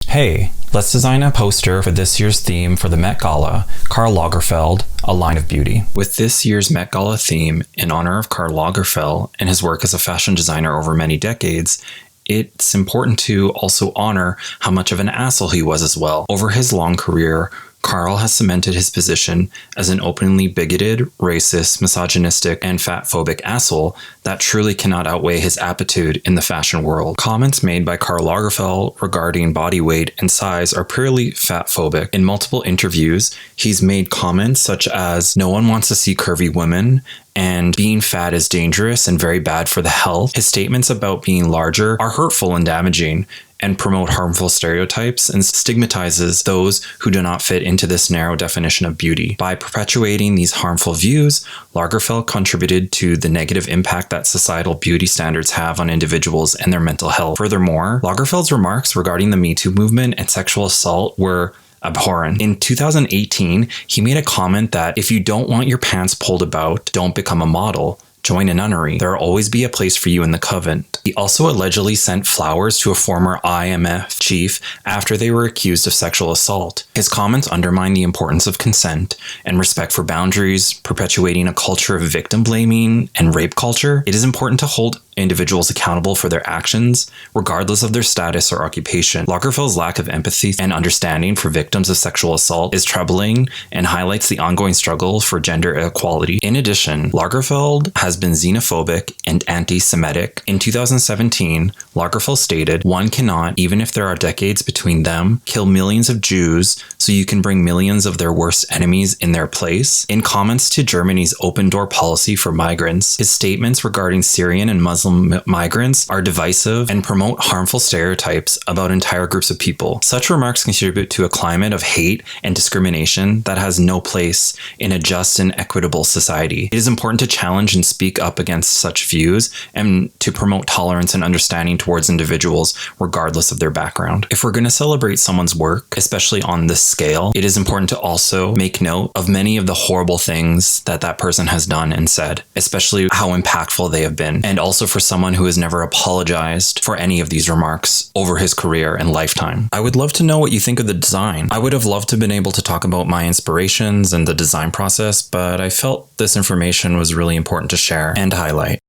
Hey, let's design a poster for this year's theme for the Met Gala, Karl Lagerfeld, A Line of Beauty. With this year's Met Gala theme, in honor of Karl Lagerfeld and his work as a fashion designer over many decades, it's important to also honor how much of an asshole he was as well. Over his long career, Karl has cemented his position as an openly bigoted, racist, misogynistic, and fatphobic asshole that truly cannot outweigh his aptitude in the fashion world. Comments made by Karl Lagerfeld regarding body weight and size are purely fatphobic. In multiple interviews, he's made comments such as, "No one wants to see curvy women," and "being fat is dangerous and very bad for the health." His statements about being larger are hurtful and damaging, and promote harmful stereotypes and stigmatizes those who do not fit into this narrow definition of beauty. By perpetuating these harmful views, Lagerfeld contributed to the negative impact that societal beauty standards have on individuals and their mental health. Furthermore, Lagerfeld's remarks regarding the Me Too movement and sexual assault were abhorrent. In 2018, he made a comment that if you don't want your pants pulled about, don't become a model. Join a nunnery. There will always be a place for you in the convent. He also allegedly sent flowers to a former IMF chief after they were accused of sexual assault. His comments undermine the importance of consent and respect for boundaries, perpetuating a culture of victim blaming and rape culture. It is important to hold individuals accountable for their actions, regardless of their status or occupation. Lagerfeld's lack of empathy and understanding for victims of sexual assault is troubling and highlights the ongoing struggle for gender equality. In addition, Lagerfeld has been xenophobic and anti-Semitic. In 2017, Lagerfeld stated, "One cannot, even if there are decades between them, kill millions of Jews so you can bring millions of their worst enemies in their place." In comments to Germany's open door policy for migrants, his statements regarding Syrian and Muslim migrants are divisive and promote harmful stereotypes about entire groups of people. Such remarks contribute to a climate of hate and discrimination that has no place in a just and equitable society. It is important to challenge and speak up against such views and to promote tolerance and understanding towards individuals regardless of their background. If we're going to celebrate someone's work, especially on this scale, it is important to also make note of many of the horrible things that that person has done and said, especially how impactful they have been, and also for someone who has never apologized for any of these remarks over his career and lifetime. I would love to know what you think of the design. I would have loved to have been able to talk about my inspirations and the design process, but I felt this information was really important to share and highlight.